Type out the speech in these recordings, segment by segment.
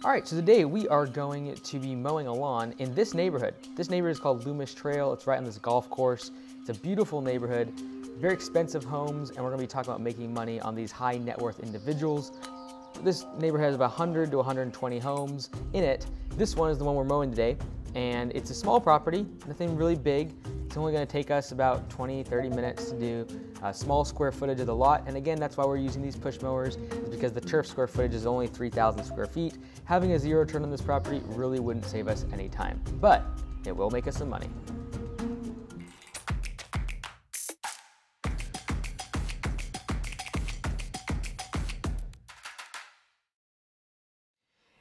All right, so today we are going to be mowing a lawn in this neighborhood. This neighborhood is called Loomis Trail. It's right on this golf course. It's a beautiful neighborhood, very expensive homes, and we're gonna be talking about making money on these high net worth individuals. This neighborhood has about 100 to 120 homes in it. This one is the one we're mowing today, and it's a small property, nothing really big. It's only gonna take us about 20, 30 minutes to do a small square footage of the lot. And again, that's why we're using these push mowers, is because the turf square footage is only 3,000 square feet. Having a zero turn on this property really wouldn't save us any time, but it will make us some money.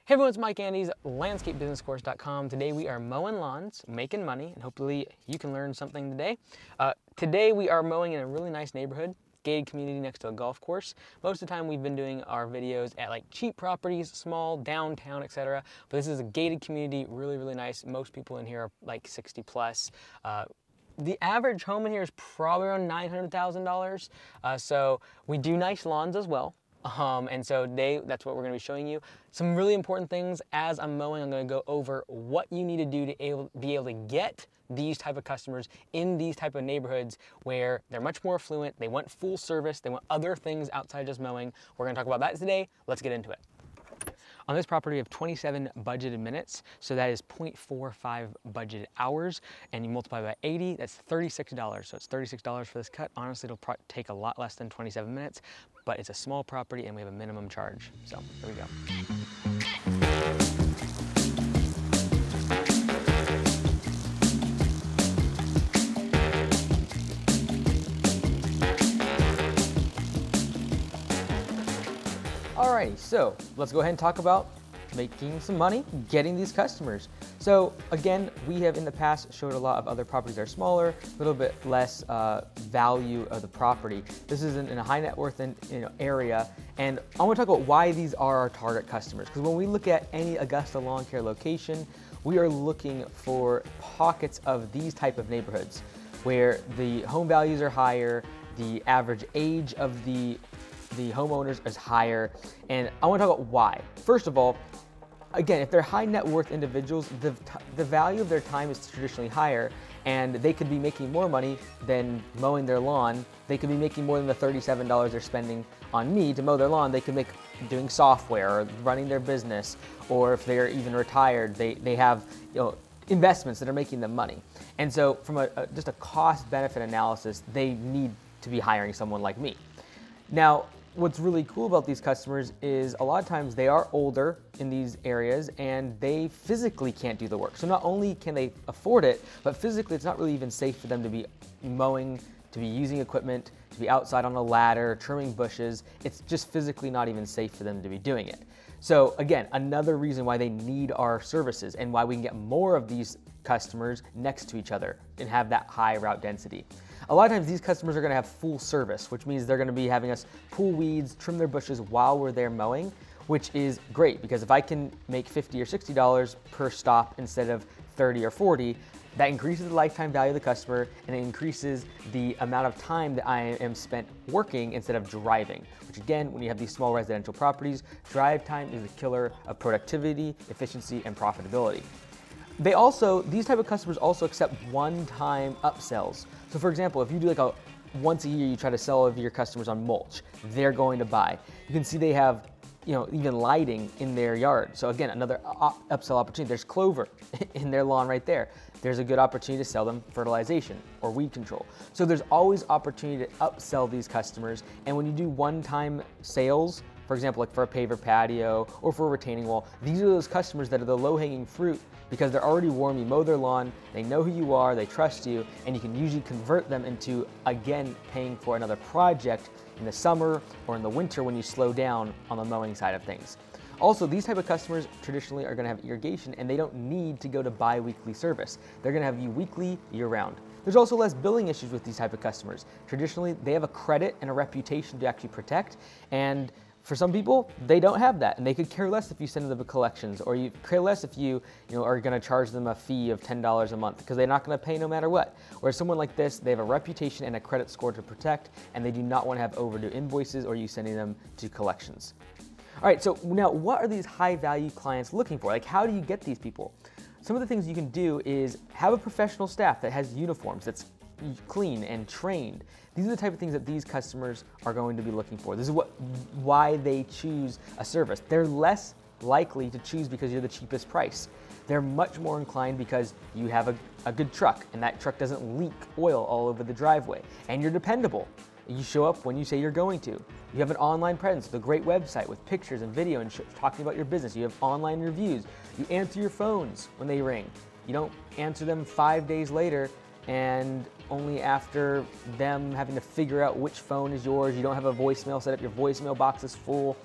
Hey everyone, it's Mike Andy's landscapebusinesscourse.com. Today we are mowing lawns, making money, and hopefully you can learn something today. Today we are mowing in a really nice neighborhood, gated community next to a golf course. Most of the time we've been doing our videos at like cheap properties, small, downtown, etc. But this is a gated community, really, really nice. Most people in here are like 60 plus. The average home in here is probably around $900,000. So we do nice lawns as well. And so today, that's what we're going to be showing you. Some really important things as I'm mowing. I'm going to go over what you need to do to be able to get these type of customers in these type of neighborhoods where they're much more affluent. They want full service. They want other things outside just mowing. We're going to talk about that today. Let's get into it. On this property, we have 27 budgeted minutes, so that is 0.45 budgeted hours, and you multiply by 80, that's $36. So it's $36 for this cut. Honestly, it'll take a lot less than 27 minutes, but it's a small property and we have a minimum charge. So here we go. Alrighty, so let's go ahead and talk about making some money, getting these customers. So again, we have in the past showed a lot of other properties that are smaller, a little bit less value of the property. This is in a high net worth area, and I want to talk about why these are our target customers. Because when we look at any Augusta lawn care location, we are looking for pockets of these type of neighborhoods where the home values are higher, the average age of the homeowners is higher, and I want to talk about why. First of all, again, if they're high net worth individuals, the value of their time is traditionally higher, and they could be making more money than mowing their lawn. They could be making more than the $37 they're spending on me to mow their lawn. They could make doing software or running their business, or if they're even retired, they have investments that are making them money. And so from just a cost benefit analysis, they need to be hiring someone like me. Now, what's really cool about these customers is a lot of times they are older in these areas and they physically can't do the work. So not only can they afford it, but physically it's not really even safe for them to be mowing, to be using equipment, to be outside on a ladder, trimming bushes. It's just physically not even safe for them to be doing it. So again, another reason why they need our services and why we can get more of these customers next to each other and have that high route density. A lot of times these customers are going to have full service, which means they're going to be having us pull weeds, trim their bushes while we're there mowing, which is great because if I can make $50 or $60 per stop instead of 30 or 40, that increases the lifetime value of the customer and it increases the amount of time that I am spent working instead of driving, which again, when you have these small residential properties, drive time is the killer of productivity, efficiency, and profitability. These type of customers also accept one-time upsells. So for example, if you do like once a year, you try to sell your customers on mulch, they're going to buy. You can see they have, even lighting in their yard. So again, another upsell opportunity. There's clover in their lawn right there. There's a good opportunity to sell them fertilization or weed control. So there's always opportunity to upsell these customers. And when you do one-time sales, for example, like for a paver patio or for a retaining wall, these are those customers that are the low-hanging fruit because they're already warm, you mow their lawn, they know who you are, they trust you, and you can usually convert them into, again, paying for another project in the summer or in the winter when you slow down on the mowing side of things. Also, these type of customers traditionally are going to have irrigation and they don't need to go to bi-weekly service. They're going to have you weekly, year-round. There's also less billing issues with these type of customers. Traditionally, they have a credit and a reputation to actually protect, and for some people, they don't have that, and they could care less if you send them the collections, or you care less if you are going to charge them a fee of $10 a month because they're not going to pay no matter what. Whereas someone like this, they have a reputation and a credit score to protect, and they do not want to have overdue invoices or you sending them to collections. All right, so now what are these high value clients looking for? Like, how do you get these people? Some of the things you can do is have a professional staff that has uniforms, that's clean and trained. These are the type of things that these customers are going to be looking for. This is why they choose a service. They're less likely to choose because you're the cheapest price. They're much more inclined because you have a good truck and that truck doesn't leak oil all over the driveway, and you're dependable. You show up when you say you're going to. You have an online presence with a great website with pictures and video and talking about your business. You have online reviews. You answer your phones when they ring. You don't answer them 5 days later and only after them having to figure out which phone is yours. You don't have a voicemail set up, your voicemail box is full.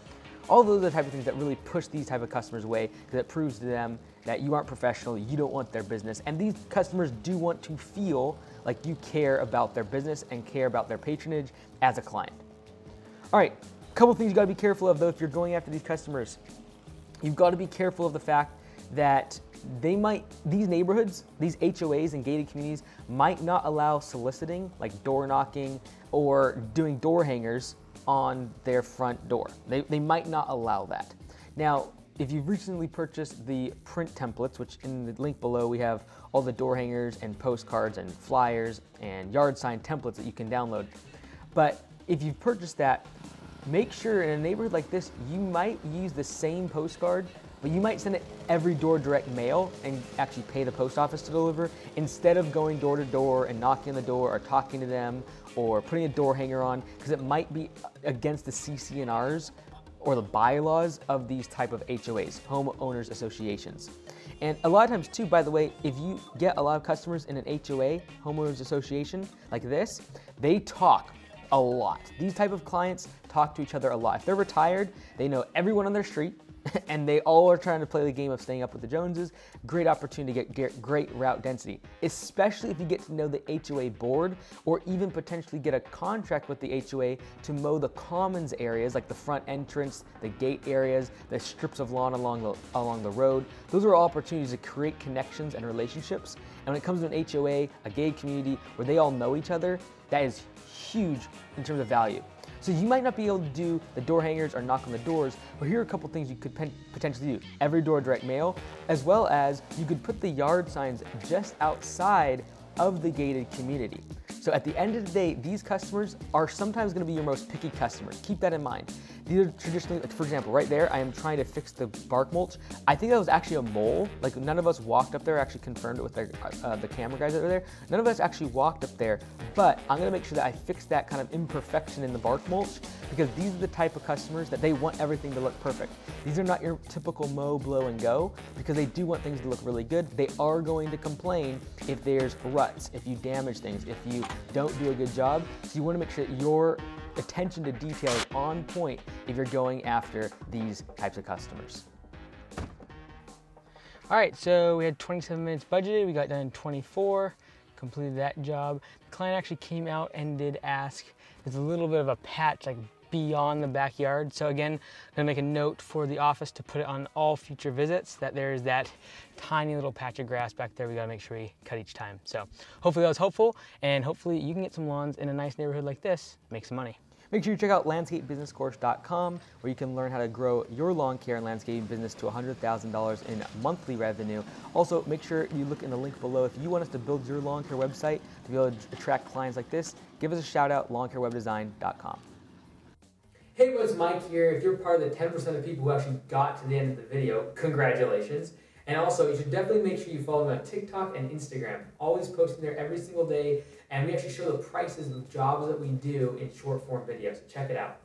All those are the type of things that really push these type of customers away, because it proves to them that you aren't professional, you don't want their business. And these customers do want to feel like you care about their business and care about their patronage as a client. All right, a couple things you gotta be careful of though if you're going after these customers. You've got to be careful of the fact that these neighborhoods, these HOAs and gated communities might not allow soliciting, like door knocking or doing door hangers on their front door. They might not allow that. Now, if you've recently purchased the print templates, which in the link below we have all the door hangers and postcards and flyers and yard sign templates that you can download. But if you've purchased that, make sure in a neighborhood like this, you might use the same postcard, but you might send it every door direct mail and actually pay the post office to deliver, instead of going door to door and knocking on the door or talking to them or putting a door hanger on, because it might be against the CC&Rs or the bylaws of these type of HOAs, homeowners associations. And a lot of times too, by the way, if you get a lot of customers in an HOA, homeowners association like this, they talk a lot. These type of clients talk to each other a lot. If they're retired, they know everyone on their street and they all are trying to play the game of staying up with the Joneses. Great opportunity to get great route density, especially if you get to know the HOA board or even potentially get a contract with the HOA to mow the commons areas like the front entrance, the gate areas, the strips of lawn along the road. Those are all opportunities to create connections and relationships. And when it comes to an HOA, a gated community where they all know each other, that is huge in terms of value. So you might not be able to do the door hangers or knock on the doors, but here are a couple things you could potentially do. Every door direct mail, as well as you could put the yard signs just outside of the gated community. So at the end of the day, these customers are sometimes going to be your most picky customers. Keep that in mind. These are traditionally, for example, right there, I am trying to fix the bark mulch. I think that was actually a mole. Like, none of us walked up there, actually confirmed it with the camera guys that were there. None of us actually walked up there, but I'm going to make sure that I fix that kind of imperfection in the bark mulch, because these are the type of customers that they want everything to look perfect. These are not your typical mow, blow, and go, because they do want things to look really good. They are going to complain if there's ruts, if you damage things, if you don't do a good job. So you want to make sure that your attention to detail is on point if you're going after these types of customers. All right, so we had 27 minutes budgeted. We got done in 24, completed that job. The client actually came out and did ask, there's a little bit of a patch like beyond the backyard. So again, I'm gonna make a note for the office to put it on all future visits that there's that tiny little patch of grass back there we gotta make sure we cut each time. So hopefully that was helpful, and hopefully you can get some lawns in a nice neighborhood like this, make some money. Make sure you check out landscapebusinesscourse.com, where you can learn how to grow your lawn care and landscaping business to $100,000 in monthly revenue. Also, make sure you look in the link below. If you want us to build your lawn care website to be able to attract clients like this, give us a shout out, lawncarewebdesign.com. Hey, it's Mike here. If you're part of the 10% of people who actually got to the end of the video, congratulations. And also, you should definitely make sure you follow me on TikTok and Instagram. Always posting there every single day, and we actually show the prices of jobs that we do in short form videos. So check it out.